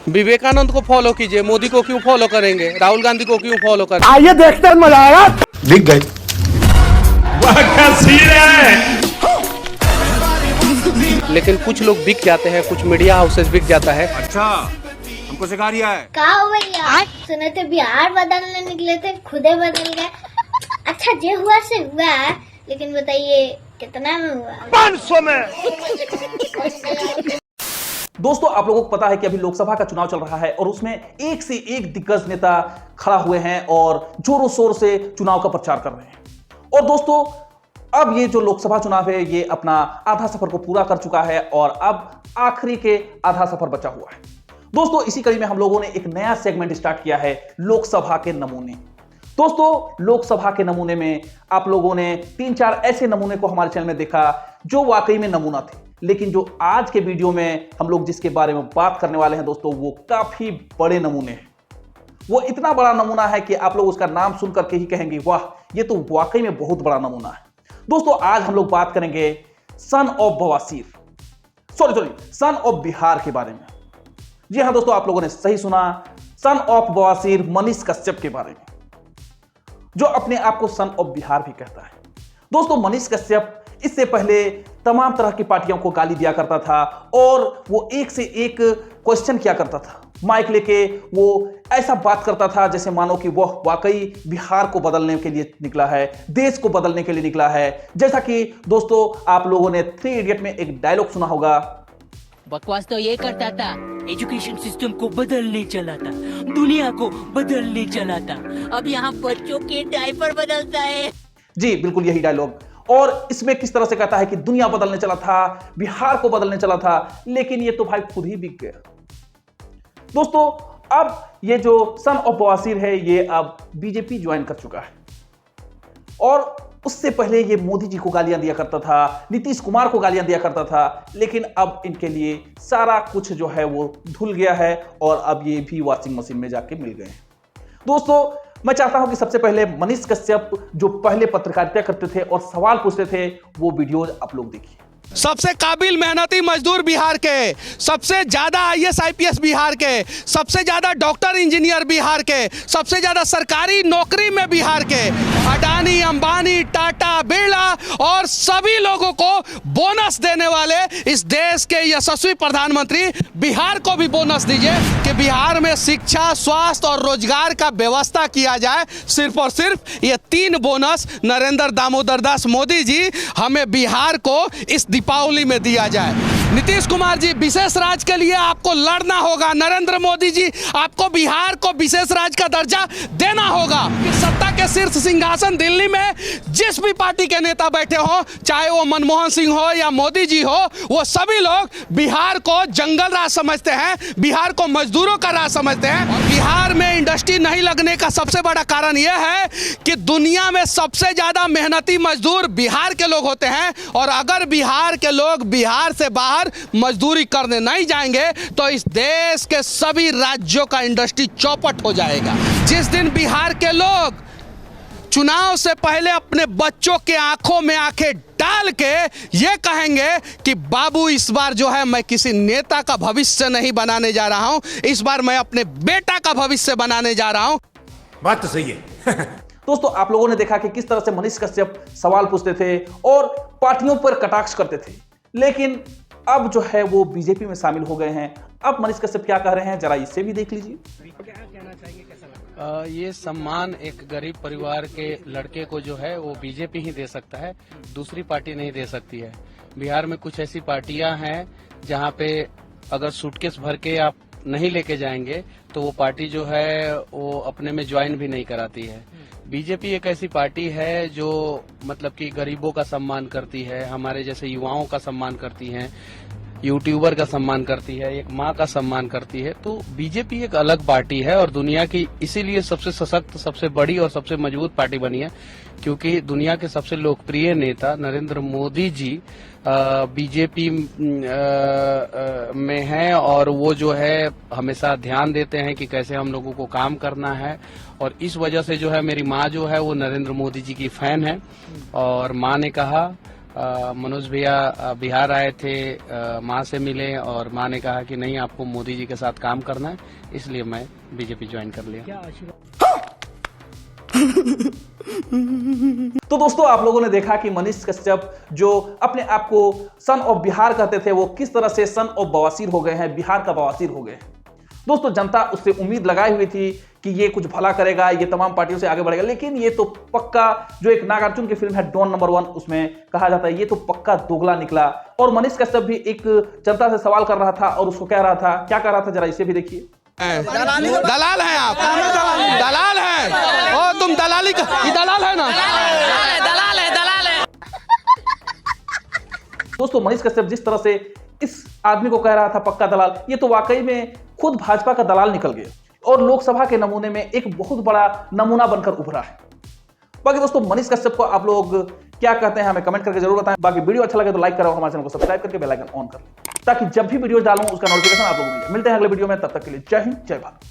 विवेकानंद को फॉलो कीजिए, मोदी को क्यों फॉलो करेंगे, राहुल गांधी को क्यों फॉलो करेंगे? आइए देखते हैं, मजा आएगा। दिख गए। वाह क्या सीन है। लेकिन कुछ लोग बिक जाते हैं, कुछ मीडिया हाउसेस बिक जाता है। अच्छा हमको सिखा रिया है। कहा हो भैया, सुने थे बिहार बदलने निकले थे, खुदे बदल गए। अच्छा जे हुआ से हुआ, लेकिन बताइए कितना में हुआ? 500 में। दोस्तों, आप लोगों को पता है कि अभी लोकसभा का चुनाव चल रहा है और उसमें एक से एक दिग्गज नेता खड़ा हुए हैं और जोरों शोर से चुनाव का प्रचार कर रहे हैं। और दोस्तों, अब ये जो लोकसभा चुनाव है ये अपना आधा सफर को पूरा कर चुका है और अब आखिरी के आधा सफर बचा हुआ है। दोस्तों, इसी कड़ी में हम लोगों ने एक नया सेगमेंट स्टार्ट किया है, लोकसभा के नमूने। दोस्तों, लोकसभा के नमूने में आप लोगों ने 3-4 ऐसे नमूने को हमारे चैनल में देखा जो वाकई में नमूना थे, लेकिन जो आज के वीडियो में हम लोग जिसके बारे में बात करने वाले हैं दोस्तों, वो काफी बड़े नमूने हैं। वो इतना बड़ा नमूना है कि आप लोग उसका नाम सुन करके ही कहेंगे वाह, ये तो वाकई में बहुत बड़ा नमूना है। दोस्तों, आज हम लोग बात करेंगे सन ऑफ बवासीर, सन ऑफ बिहार के बारे में। जी हाँ दोस्तों, आप लोगों ने सही सुना, सन ऑफ बवासीर मनीष कश्यप के बारे में, जो अपने आप को सन ऑफ बिहार भी कहता है। दोस्तों, मनीष कश्यप इससे पहले तमाम तरह की पार्टियों को गाली दिया करता था और वो एक से एक क्वेश्चन किया करता था। माइक लेके वो ऐसा बात करता था जैसे मानो कि वह वाकई बिहार को बदलने के लिए निकला है, देश को बदलने के लिए निकला है। जैसा कि दोस्तों, आप लोगों ने 3 इडियट में एक डायलॉग सुना होगा, बकवास तो ये करता था, एजुकेशन सिस्टम को बदलने चला था, दुनिया को बदलने चला था, अब यहाँ बच्चों के डायपर बदलता है। जी बिल्कुल यही डायलॉग। और इसमें किस तरह से कहता है कि दुनिया बदलने चला था, बिहार को बदलने चला था, लेकिन ये तो भाई खुद ही बिक गया। दोस्तों, अब ये जो सन ऑफ बवासीर है ये अब बीजेपी ज्वाइन कर चुका है और उससे पहले ये मोदी जी को गालियां दिया करता था, नीतीश कुमार को गालियां दिया करता था, लेकिन अब इनके लिए सारा कुछ जो है वो धुल गया है और अब ये भी वॉशिंग मशीन में जाके मिल गए हैं। दोस्तों, मैं चाहता हूं कि सबसे पहले मनीष कश्यप जो पहले पत्रकारिता करते थे और सवाल पूछते थे, वो वीडियोज आप लोग देखिए। सबसे काबिल मेहनती मजदूर बिहार के, सबसे ज्यादा IAS IPS बिहार के, सबसे ज्यादा डॉक्टर इंजीनियर बिहार के, सबसे ज्यादा सरकारी नौकरी में बिहार के, अडानी, अंबानी, टाटा, बिरला और सभी लोगों को बोनस देने वाले इस देश के यशस्वी प्रधानमंत्री, बिहार को भी बोनस दीजिए कि बिहार में शिक्षा, स्वास्थ्य और रोजगार का व्यवस्था किया जाए। सिर्फ और सिर्फ ये 3 बोनस नरेंद्र दामोदर दास मोदी जी हमें बिहार को इस दीपावली में दिया जाए। नीतीश कुमार जी, विशेष राज्य के लिए आपको लड़ना होगा। नरेंद्र मोदी जी, आपको बिहार को विशेष राज्य का दर्जा देना होगा। सत्ता के शीर्ष सिंहासन दिल्ली में जिस भी पार्टी के नेता बैठे हो, चाहे वो मनमोहन सिंह हो या मोदी जी हो, वो सभी लोग बिहार को जंगल राज समझते हैं, बिहार को मजदूरों का राज समझते हैं। बिहार में इंडस्ट्री नहीं लगने का सबसे बड़ा कारण यह है कि दुनिया में सबसे ज्यादा मेहनती मजदूर बिहार के लोग होते हैं और अगर बिहार के लोग बिहार से बाहर मजदूरी करने नहीं जाएंगे तो इस देश के सभी राज्यों का इंडस्ट्री चौपट हो जाएगा। जिस दिन बिहार के लोग चुनाव से पहले अपने बच्चों के आंखों में आंखें डाल के ये कहेंगे कि बाबू, इस बार जो है मैं किसी नेता का भविष्य नहीं बनाने जा रहा हूं, इस बार मैं अपने बेटा का भविष्य बनाने जा रहा हूं। बात तो सही है। दोस्तों, आप लोगों ने देखा कि किस तरह से मनीष कश्यप सवाल पूछते थे और पार्टियों पर कटाक्ष करते थे, लेकिन अब जो है वो बीजेपी में शामिल हो गए हैं। अब मनीष कश्यप क्या कह रहे हैं, जरा इससे भी देख लीजिए। क्या कहना चाहिए, कैसा? ये सम्मान एक गरीब परिवार के लड़के को जो है वो बीजेपी ही दे सकता है, दूसरी पार्टी नहीं दे सकती है। बिहार में कुछ ऐसी पार्टियां हैं जहां पे अगर सूटकेस भर के आप नहीं लेके जाएंगे तो वो पार्टी जो है वो अपने में ज्वाइन भी नहीं कराती है। बीजेपी एक ऐसी पार्टी है जो मतलब कि गरीबों का सम्मान करती है, हमारे जैसे युवाओं का सम्मान करती है, यूट्यूबर का सम्मान करती है, एक माँ का सम्मान करती है। तो बीजेपी एक अलग पार्टी है और दुनिया की इसीलिए सबसे सशक्त, सबसे बड़ी और सबसे मजबूत पार्टी बनी है, क्योंकि दुनिया के सबसे लोकप्रिय नेता नरेंद्र मोदी जी बीजेपी में हैं और वो जो है हमेशा ध्यान देते हैं कि कैसे हम लोगों को काम करना है। और इस वजह से जो है मेरी माँ जो है वो नरेंद्र मोदी जी की फैन है और माँ ने कहा मनोज भैया बिहार आए थे, माँ से मिले और माँ ने कहा कि नहीं आपको मोदी जी के साथ काम करना है, इसलिए मैं बीजेपी ज्वाइन कर लिया। तो दोस्तों आप लोगों ने देखा कि मनीष कश्यप जो अपने आप को सन ऑफ बिहार कहते थे वो किस तरह से सन ऑफ बवासीर हो गए हैं, बिहार का बवासीर हो गए। दोस्तों जनता उससे उम्मीद लगाई हुई थी कि ये कुछ भला करेगा, ये तमाम पार्टियों से आगे बढ़ेगा, लेकिन ये तो पक्का, जो एक नागार्जुन की फिल्म है डॉन नंबर 1 उसमें कहा जाता है ये तो पक्का दोगला निकला। और मनीष कश्यप भी एक जनता से सवाल कर रहा था और उसको कह रहा था, क्या कह रहा था जरा इसे भी देखिए। दलाल हैं आप, दलाल हैं। ओ तुम दलाली का, ये दलाल है ना? दलाल है। दोस्तों मनीष कश्यप जिस तरह से इस आदमी को कह रहा था पक्का दलाल, ये तो वाकई में खुद भाजपा का दलाल निकल गया और लोकसभा के नमूने में एक बहुत बड़ा नमूना बनकर उभरा है। बाकी दोस्तों मनीष कश्यप को आप लोग क्या कहते हैं हमें कमेंट करके जरूर बताएं। बाकी वीडियो अच्छा लगे तो लाइक करो, हमारे चैनल को सब्सक्राइब करके बेल आइकन ऑन कर लें ताकि जब भी वीडियो डालूं उसका नोटिफिकेशन आप लोगों को मिले। मिलते हैं अगले वीडियो में, तब तक के लिए जय हिंद जय भारत।